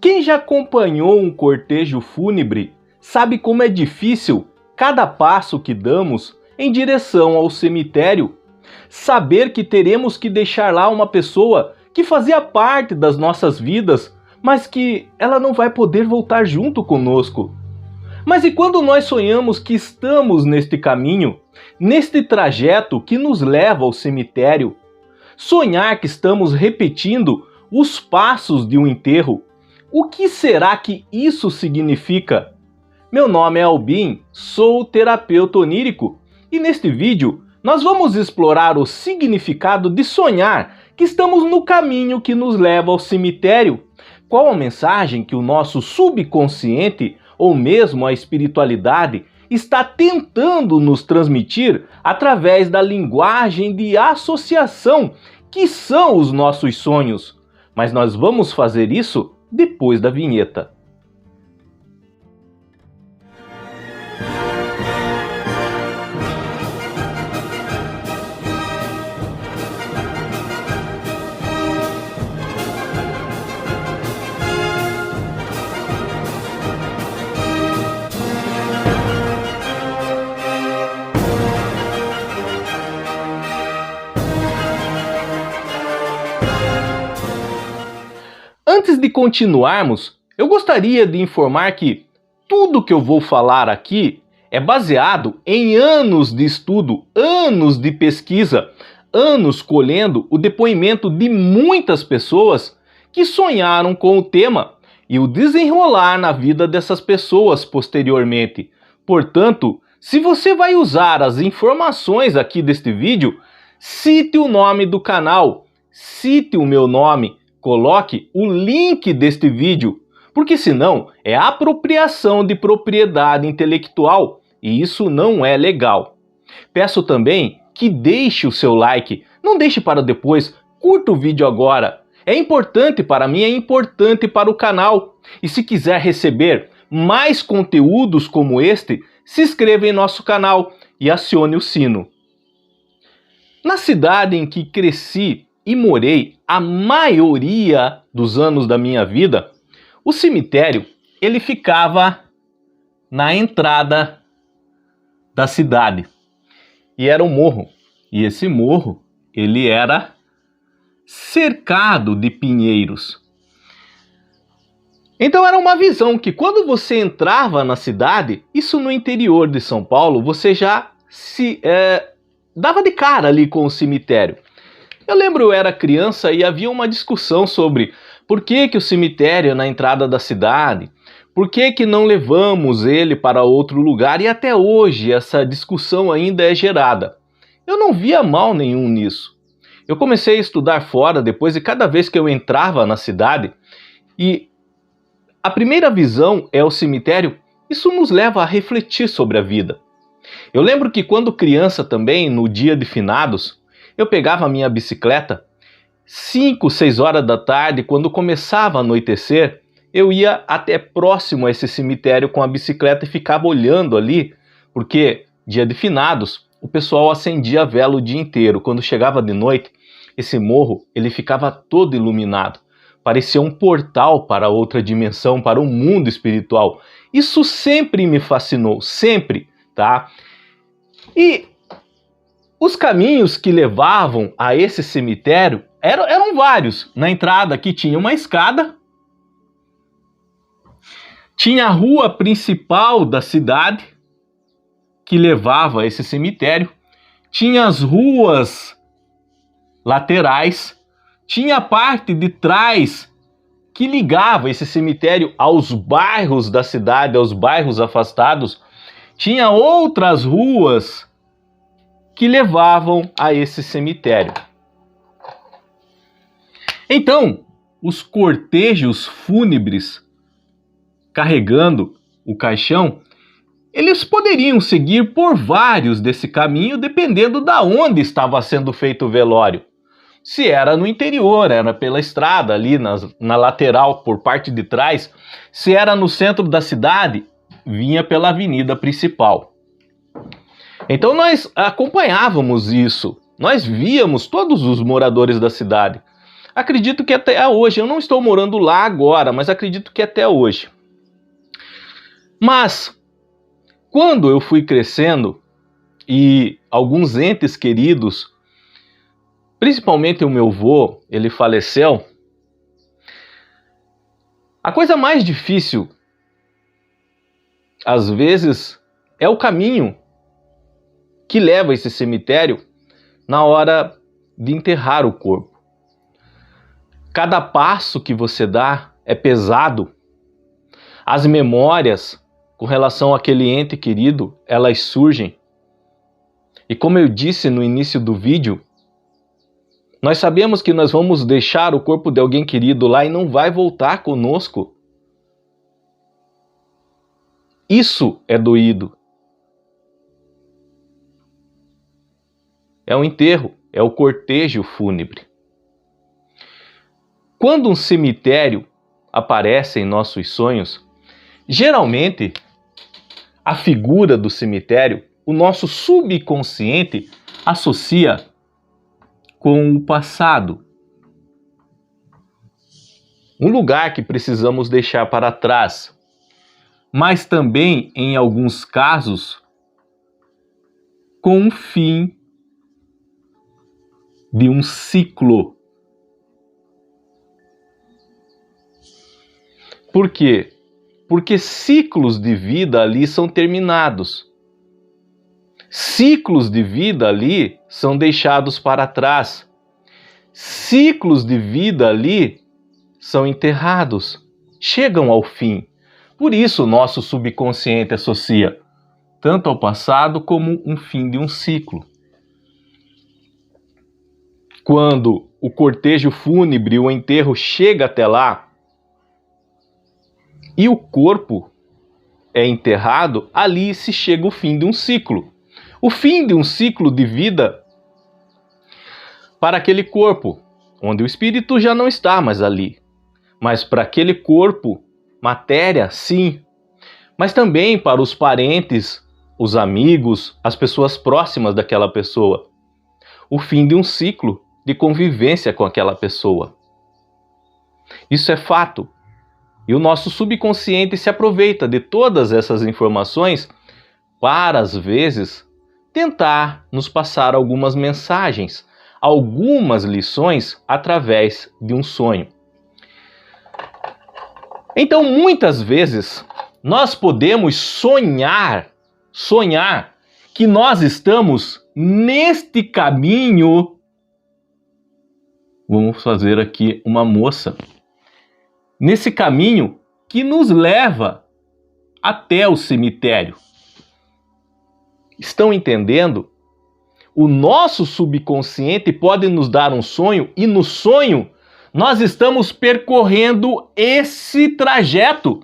Quem já acompanhou um cortejo fúnebre sabe como é difícil cada passo que damos em direção ao cemitério. Saber que teremos que deixar lá uma pessoa que fazia parte das nossas vidas, mas que ela não vai poder voltar junto conosco. Mas e quando nós sonhamos que estamos neste caminho, neste trajeto que nos leva ao cemitério? Sonhar que estamos repetindo os passos de um enterro. O que será que isso significa? Meu nome é Albin, sou terapeuta onírico e neste vídeo nós vamos explorar o significado de sonhar que estamos no caminho que nos leva ao cemitério. Qual a mensagem que o nosso subconsciente ou mesmo a espiritualidade está tentando nos transmitir através da linguagem de associação que são os nossos sonhos? Mas nós vamos fazer isso depois da vinheta. Antes de continuarmos, eu gostaria de informar que tudo que eu vou falar aqui é baseado em anos de estudo, anos de pesquisa, anos colhendo o depoimento de muitas pessoas que sonharam com o tema e o desenrolar na vida dessas pessoas posteriormente. Portanto, se você vai usar as informações aqui deste vídeo, cite o nome do canal, cite o meu nome, coloque o link deste vídeo, porque senão é apropriação de propriedade intelectual e isso não é legal. Peço também que deixe o seu like, não deixe para depois, curta o vídeo agora. É importante para mim, é importante para o canal. E se quiser receber mais conteúdos como este, se inscreva em nosso canal e acione o sino. Na cidade em que cresci e morei a maioria dos anos da minha vida, o cemitério ele ficava na entrada da cidade e era um morro, e esse morro ele era cercado de pinheiros. Então era uma visão que quando você entrava na cidade, isso no interior de São Paulo, você já se dava de cara ali com o cemitério. Eu lembro, eu era criança e havia uma discussão sobre por que o cemitério é na entrada da cidade, por que não levamos ele para outro lugar, e até hoje essa discussão ainda é gerada. Eu não via mal nenhum nisso. Eu comecei a estudar fora depois e cada vez que eu entrava na cidade, e a primeira visão é o cemitério, isso nos leva a refletir sobre a vida. Eu lembro que quando criança também, no dia de finados, eu pegava a minha bicicleta, 5, 6 horas da tarde, quando começava a anoitecer, eu ia até próximo a esse cemitério com a bicicleta e ficava olhando ali, porque dia de finados, o pessoal acendia a vela o dia inteiro. Quando chegava de noite, esse morro ele ficava todo iluminado. Parecia um portal para outra dimensão, para o mundo espiritual. Isso sempre me fascinou, sempre, tá? E os caminhos que levavam a esse cemitério eram vários. Na entrada aqui tinha uma escada, tinha a rua principal da cidade que levava a esse cemitério, tinha as ruas laterais, tinha a parte de trás que ligava esse cemitério aos bairros da cidade, aos bairros afastados, tinha outras ruas que levavam a esse cemitério. Então, os cortejos fúnebres carregando o caixão, eles poderiam seguir por vários desse caminho, dependendo da onde estava sendo feito o velório. Se era no interior, era pela estrada, ali na lateral, por parte de trás. Se era no centro da cidade, vinha pela avenida principal. Então nós acompanhávamos isso, nós víamos todos os moradores da cidade. Acredito que até hoje, eu não estou morando lá agora, mas acredito que até hoje. Mas, quando eu fui crescendo e alguns entes queridos, principalmente o meu avô, ele faleceu, a coisa mais difícil, às vezes, é o caminho que leva a esse cemitério na hora de enterrar o corpo. Cada passo que você dá é pesado. As memórias com relação àquele ente querido, elas surgem. E como eu disse no início do vídeo, nós sabemos que nós vamos deixar o corpo de alguém querido lá e não vai voltar conosco. Isso é doído. É o enterro, é o cortejo fúnebre. Quando um cemitério aparece em nossos sonhos, geralmente a figura do cemitério, o nosso subconsciente associa com o passado. Um lugar que precisamos deixar para trás. Mas também, em alguns casos, com um fim de um ciclo. Por quê? Porque ciclos de vida ali são terminados. Ciclos de vida ali são deixados para trás. Ciclos de vida ali são enterrados, chegam ao fim. Por isso o nosso subconsciente associa tanto ao passado como um fim de um ciclo. Quando o cortejo fúnebre, o enterro chega até lá e o corpo é enterrado, ali se chega o fim de um ciclo. O fim de um ciclo de vida para aquele corpo, onde o espírito já não está mais ali. Mas para aquele corpo, matéria, sim. Mas também para os parentes, os amigos, as pessoas próximas daquela pessoa. O fim de um ciclo de convivência com aquela pessoa. Isso é fato. E o nosso subconsciente se aproveita de todas essas informações para, às vezes, tentar nos passar algumas mensagens, algumas lições através de um sonho. Então, muitas vezes, nós podemos sonhar que nós estamos neste caminho. Vamos fazer aqui uma moça. Nesse caminho que nos leva até o cemitério. Estão entendendo? O nosso subconsciente pode nos dar um sonho e no sonho nós estamos percorrendo esse trajeto.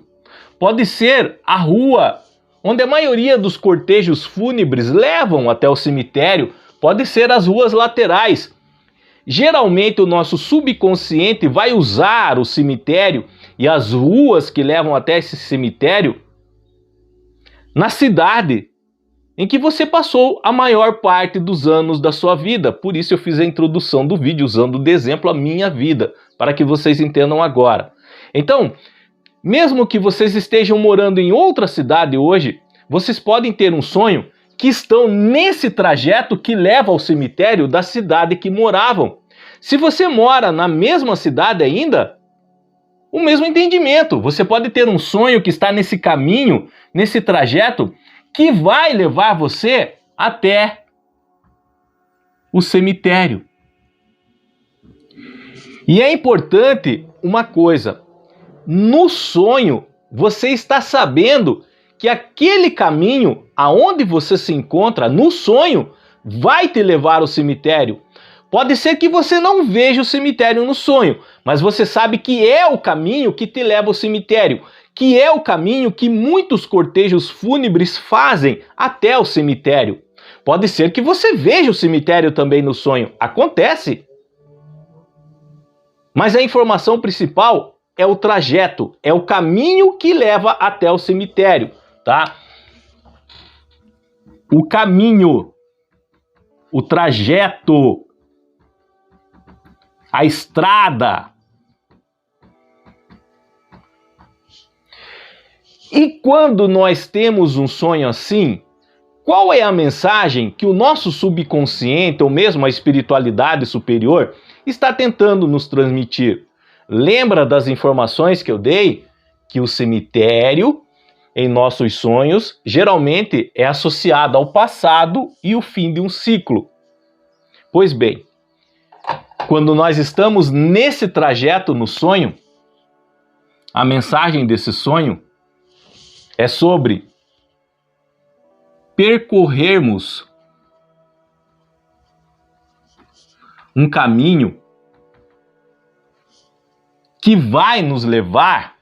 Pode ser a rua onde a maioria dos cortejos fúnebres levam até o cemitério, pode ser as ruas laterais. Geralmente o nosso subconsciente vai usar o cemitério e as ruas que levam até esse cemitério na cidade em que você passou a maior parte dos anos da sua vida. Por isso eu fiz a introdução do vídeo usando de exemplo a minha vida, para que vocês entendam agora. Então, mesmo que vocês estejam morando em outra cidade hoje, vocês podem ter um sonho que estão nesse trajeto que leva ao cemitério da cidade que moravam. Se você mora na mesma cidade ainda, o mesmo entendimento. Você pode ter um sonho que está nesse caminho, nesse trajeto, que vai levar você até o cemitério. E é importante uma coisa, no sonho você está sabendo que aquele caminho aonde você se encontra no sonho vai te levar ao cemitério. Pode ser que você não veja o cemitério no sonho, mas você sabe que é o caminho que te leva ao cemitério, que é o caminho que muitos cortejos fúnebres fazem até o cemitério. Pode ser que você veja o cemitério também no sonho, acontece. Mas a informação principal é o trajeto, é o caminho que leva até o cemitério, tá? O caminho, o trajeto. a estrada. E quando nós temos um sonho assim, qual é a mensagem que o nosso subconsciente, ou mesmo a espiritualidade superior, está tentando nos transmitir? Lembra das informações que eu dei? Que o cemitério, em nossos sonhos, geralmente é associado ao passado e o fim de um ciclo. Pois bem, quando nós estamos nesse trajeto no sonho, a mensagem desse sonho é sobre percorrermos um caminho que vai nos levar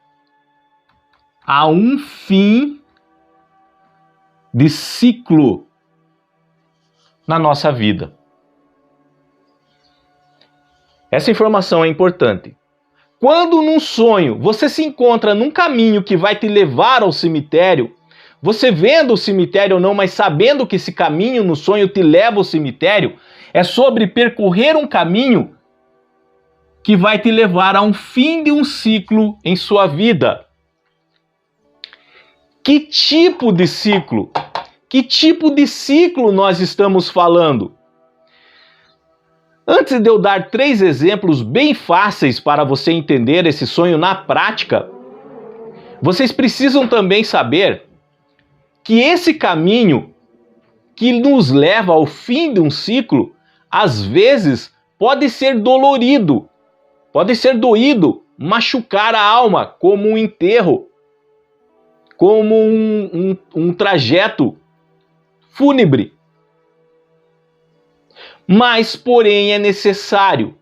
a um fim de ciclo na nossa vida. Essa informação é importante. Quando num sonho você se encontra num caminho que vai te levar ao cemitério, você vendo o cemitério ou não, mas sabendo que esse caminho no sonho te leva ao cemitério, é sobre percorrer um caminho que vai te levar a um fim de um ciclo em sua vida. Que tipo de ciclo? Que tipo de ciclo nós estamos falando? Antes de eu dar 3 exemplos bem fáceis para você entender esse sonho na prática, vocês precisam também saber que esse caminho que nos leva ao fim de um ciclo, às vezes pode ser dolorido, pode ser doído, machucar a alma, como um enterro, como um trajeto fúnebre. Mas, porém, é necessário.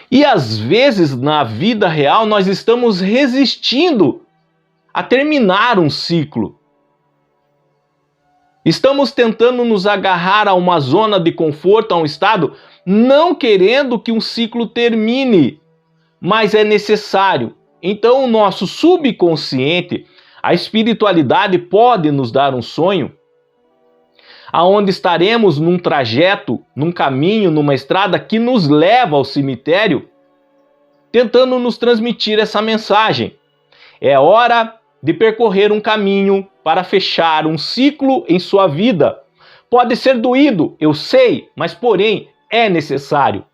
E às vezes, na vida real, nós estamos resistindo a terminar um ciclo. Estamos tentando nos agarrar a uma zona de conforto, a um estado, não querendo que um ciclo termine, mas é necessário. Então, o nosso subconsciente, a espiritualidade pode nos dar um sonho aonde estaremos num trajeto, num caminho, numa estrada que nos leva ao cemitério, tentando nos transmitir essa mensagem. É hora de percorrer um caminho para fechar um ciclo em sua vida. Pode ser doído, eu sei, mas porém é necessário.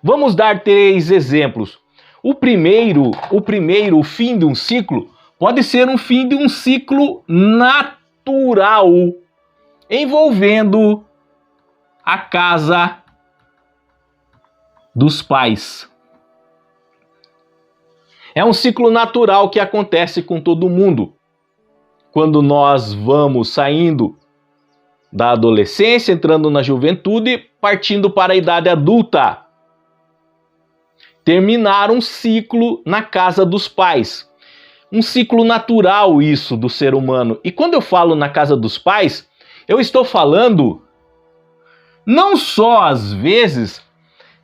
Vamos dar 3 exemplos. O primeiro, o fim de um ciclo, pode ser um fim de um ciclo natural, envolvendo a casa dos pais. É um ciclo natural que acontece com todo mundo. Quando nós vamos saindo da adolescência, entrando na juventude, partindo para a idade adulta. Terminar um ciclo na casa dos pais. Um ciclo natural isso do ser humano. E quando eu falo na casa dos pais, eu estou falando não só às vezes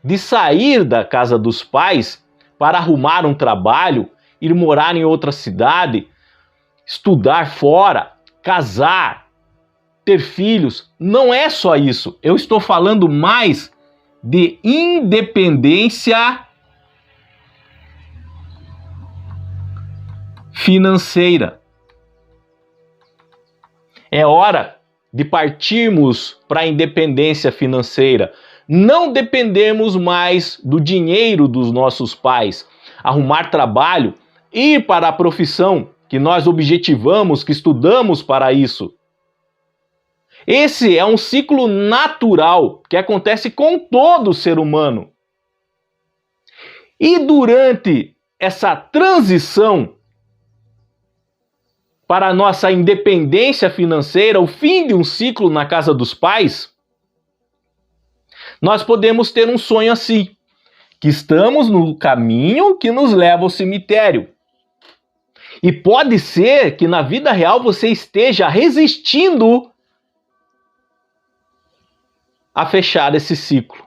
de sair da casa dos pais para arrumar um trabalho, ir morar em outra cidade, estudar fora, casar, ter filhos. Não é só isso. Eu estou falando mais de independência financeira. É hora de partirmos para a independência financeira. Não dependemos mais do dinheiro dos nossos pais. Arrumar trabalho, ir para a profissão que nós objetivamos, que estudamos para isso. Esse é um ciclo natural que acontece com todo ser humano. E durante essa transição para a nossa independência financeira, o fim de um ciclo na casa dos pais, nós podemos ter um sonho assim, que estamos no caminho que nos leva ao cemitério. E pode ser que na vida real você esteja resistindo a fechar esse ciclo,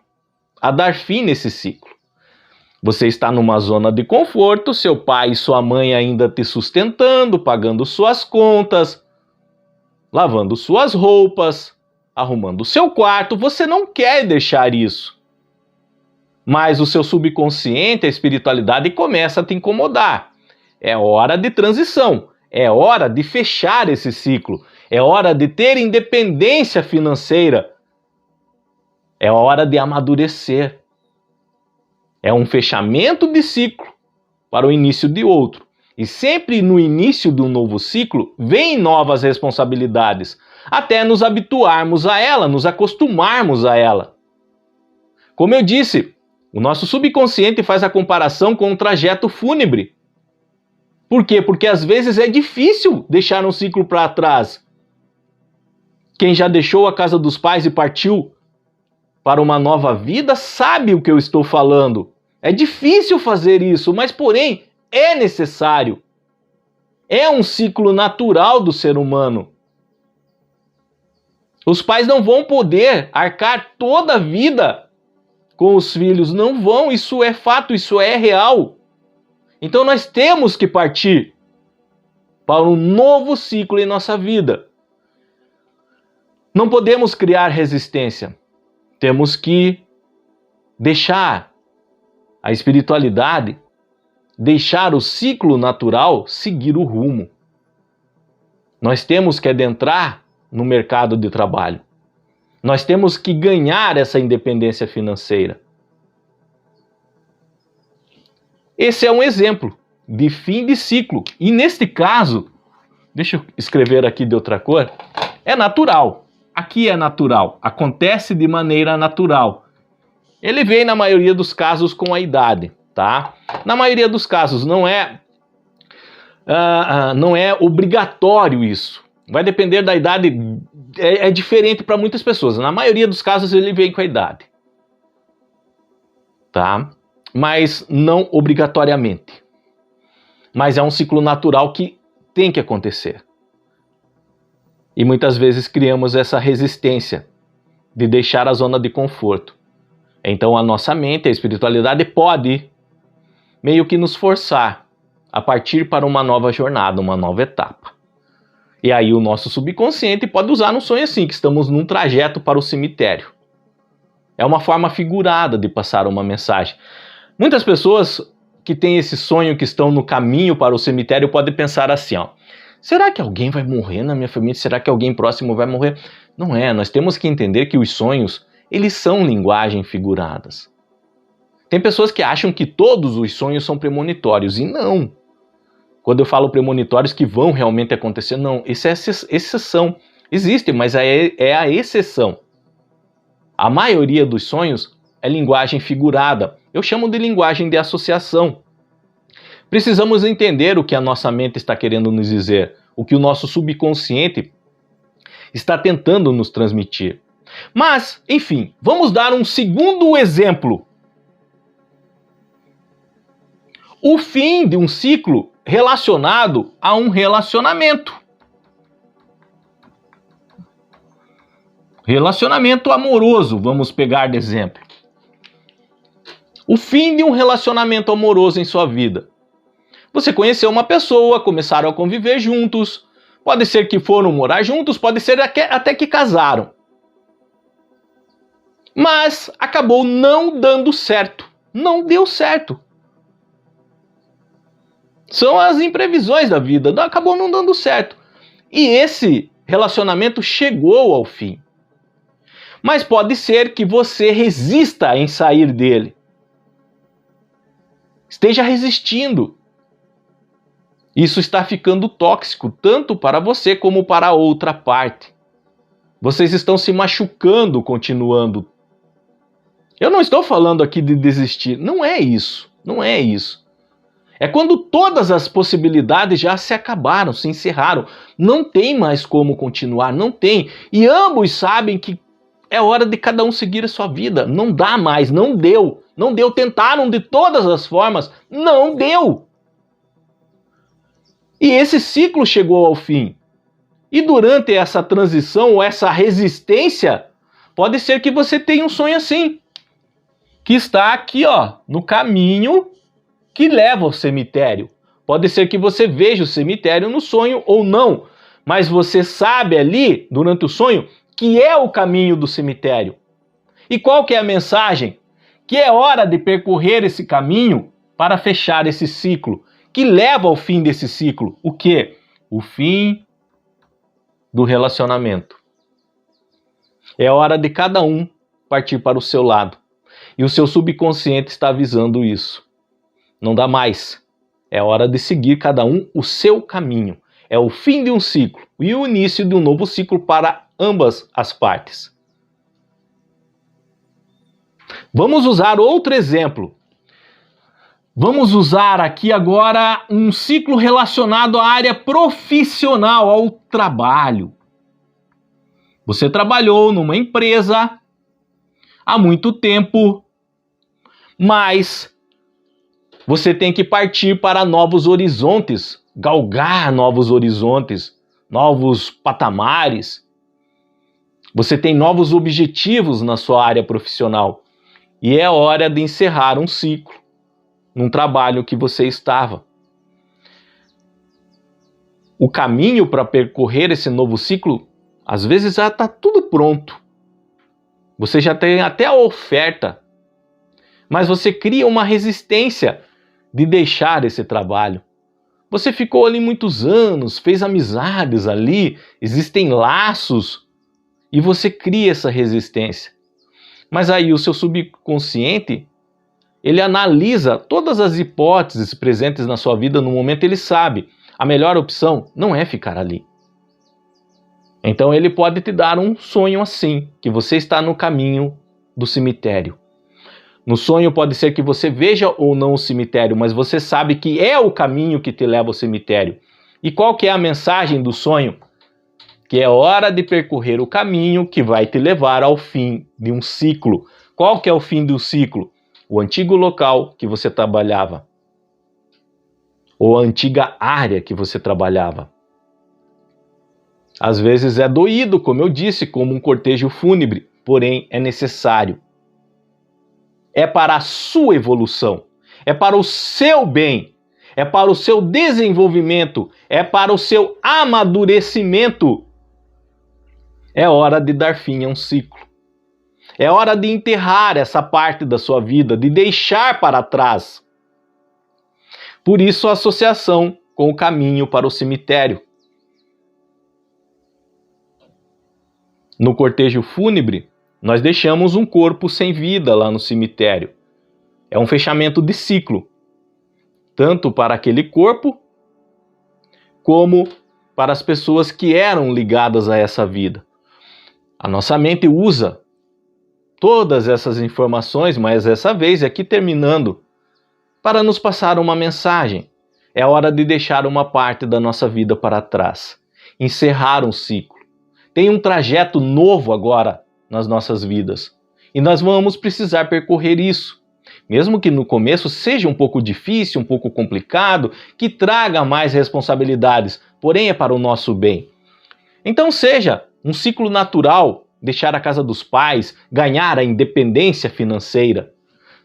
a dar fim nesse ciclo. Você está numa zona de conforto, seu pai e sua mãe ainda te sustentando, pagando suas contas, lavando suas roupas, arrumando o seu quarto, você não quer deixar isso. Mas o seu subconsciente, a espiritualidade, começa a te incomodar. É hora de transição, é hora de fechar esse ciclo, é hora de ter independência financeira, é hora de amadurecer. É um fechamento de ciclo para o início de outro. E sempre no início de um novo ciclo, vem novas responsabilidades, até nos habituarmos a ela, nos acostumarmos a ela. Como eu disse, o nosso subconsciente faz a comparação com um trajeto fúnebre. Por quê? Porque às vezes é difícil deixar um ciclo para trás. Quem já deixou a casa dos pais e partiu para uma nova vida sabe o que eu estou falando. É difícil fazer isso, mas porém é necessário. É um ciclo natural do ser humano. Os pais não vão poder arcar toda a vida com os filhos, não vão, isso é fato, isso é real. Então nós temos que partir para um novo ciclo em nossa vida. Não podemos criar resistência. Temos que deixar a espiritualidade, deixar o ciclo natural seguir o rumo. Nós temos que adentrar no mercado de trabalho. Nós temos que ganhar essa independência financeira. Esse é um exemplo de fim de ciclo. E neste caso, deixa eu escrever aqui de outra cor, é natural. Aqui é natural, acontece de maneira natural. Ele vem na maioria dos casos com a idade, tá? Na maioria dos casos não é obrigatório isso. Vai depender da idade, é diferente para muitas pessoas. Na maioria dos casos ele vem com a idade, tá? Mas não obrigatoriamente. Mas é um ciclo natural que tem que acontecer. E muitas vezes criamos essa resistência de deixar a zona de conforto. Então a nossa mente, a espiritualidade pode meio que nos forçar a partir para uma nova jornada, uma nova etapa. E aí o nosso subconsciente pode usar no sonho assim, que estamos num trajeto para o cemitério. É uma forma figurada de passar uma mensagem. Muitas pessoas que têm esse sonho, que estão no caminho para o cemitério, podem pensar assim, ó. Será que alguém vai morrer na minha família? Será que alguém próximo vai morrer? Não é, nós temos que entender que os sonhos, eles são linguagem figuradas. Tem pessoas que acham que todos os sonhos são premonitórios, e não. Quando eu falo premonitórios que vão realmente acontecer, não, isso é exceção. Existe, mas é a exceção. A maioria dos sonhos é linguagem figurada. Eu chamo de linguagem de associação. Precisamos entender o que a nossa mente está querendo nos dizer, o que o nosso subconsciente está tentando nos transmitir. Mas, enfim, vamos dar um segundo exemplo. O fim de um ciclo relacionado a um relacionamento. Relacionamento amoroso, vamos pegar de exemplo. O fim de um relacionamento amoroso em sua vida. Você conheceu uma pessoa, começaram a conviver juntos, pode ser que foram morar juntos, pode ser até que casaram. Mas acabou não dando certo. Não deu certo. São as imprevisões da vida, acabou não dando certo. E esse relacionamento chegou ao fim. Mas pode ser que você resista em sair dele. Esteja resistindo. Isso está ficando tóxico, tanto para você como para a outra parte. Vocês estão se machucando continuando. Eu não estou falando aqui de desistir. Não é isso. Não é isso. É quando todas as possibilidades já se acabaram, se encerraram. Não tem mais como continuar, não tem. E ambos sabem que é hora de cada um seguir a sua vida. Não dá mais, não deu. Não deu, tentaram de todas as formas, não deu. E esse ciclo chegou ao fim. E durante essa transição, ou essa resistência, pode ser que você tenha um sonho assim, que está aqui, ó, no caminho que leva ao cemitério. Pode ser que você veja o cemitério no sonho ou não, mas você sabe ali, durante o sonho, que é o caminho do cemitério. E qual que é a mensagem? Que é hora de percorrer esse caminho para fechar esse ciclo, que leva ao fim desse ciclo. O quê? O fim do relacionamento. É hora de cada um partir para o seu lado. E o seu subconsciente está avisando isso. Não dá mais. É hora de seguir cada um o seu caminho. É o fim de um ciclo e o início de um novo ciclo para ambas as partes. Vamos usar outro exemplo. Vamos usar aqui agora um ciclo relacionado à área profissional, ao trabalho. Você trabalhou numa empresa há muito tempo, mas você tem que partir para novos horizontes, galgar novos horizontes, novos patamares. Você tem novos objetivos na sua área profissional e é hora de encerrar um ciclo num trabalho que você estava. O caminho para percorrer esse novo ciclo, às vezes já está tudo pronto. Você já tem até a oferta, mas você cria uma resistência de deixar esse trabalho. Você ficou ali muitos anos, fez amizades ali, existem laços, e você cria essa resistência. Mas aí o seu subconsciente, ele analisa todas as hipóteses presentes na sua vida no momento, ele sabe, a melhor opção não é ficar ali. Então ele pode te dar um sonho assim, que você está no caminho do cemitério. No sonho pode ser que você veja ou não o cemitério, mas você sabe que é o caminho que te leva ao cemitério. E qual que é a mensagem do sonho? Que é hora de percorrer o caminho que vai te levar ao fim de um ciclo. Qual que é o fim do ciclo? O antigo local que você trabalhava. Ou a antiga área que você trabalhava. Às vezes é doído, como eu disse, como um cortejo fúnebre, porém é necessário. É para a sua evolução, é para o seu bem, é para o seu desenvolvimento, é para o seu amadurecimento. É hora de dar fim a um ciclo. É hora de enterrar essa parte da sua vida, de deixar para trás. Por isso a associação com o caminho para o cemitério. No cortejo fúnebre, nós deixamos um corpo sem vida lá no cemitério. É um fechamento de ciclo, tanto para aquele corpo, como para as pessoas que eram ligadas a essa vida. A nossa mente usa todas essas informações, mas dessa vez, aqui terminando, para nos passar uma mensagem. É hora de deixar uma parte da nossa vida para trás, encerrar um ciclo. Tem um trajeto novo agora nas nossas vidas. E nós vamos precisar percorrer isso. Mesmo que no começo seja um pouco difícil, um pouco complicado, que traga mais responsabilidades, porém é para o nosso bem. Então seja um ciclo natural, deixar a casa dos pais, ganhar a independência financeira.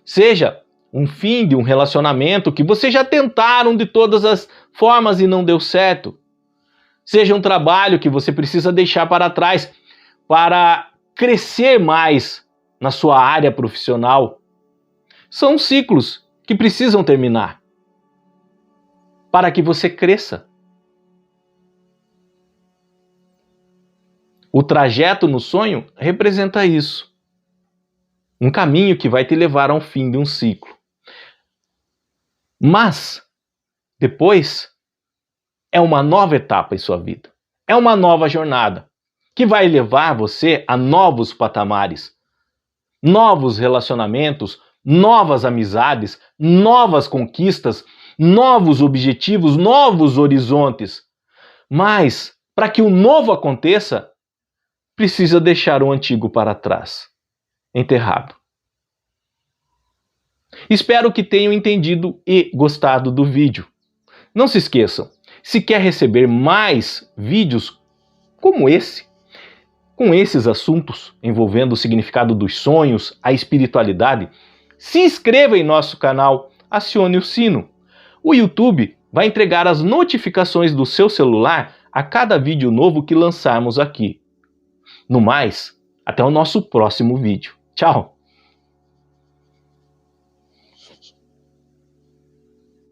Seja um fim de um relacionamento que vocês já tentaram de todas as formas e não deu certo. Seja um trabalho que você precisa deixar para trás para crescer mais na sua área profissional. São ciclos que precisam terminar para que você cresça. O trajeto no sonho representa isso. Um caminho que vai te levar ao fim de um ciclo. Mas, depois, é uma nova etapa em sua vida. É uma nova jornada que vai levar você a novos patamares, novos relacionamentos, novas amizades, novas conquistas, novos objetivos, novos horizontes. Mas, para que o novo aconteça, precisa deixar o antigo para trás, enterrado. Espero que tenham entendido e gostado do vídeo. Não se esqueçam, se quer receber mais vídeos como esse, com esses assuntos envolvendo o significado dos sonhos, a espiritualidade, se inscreva em nosso canal, acione o sino. O YouTube vai entregar as notificações do seu celular a cada vídeo novo que lançarmos aqui. No mais, até o nosso próximo vídeo. Tchau!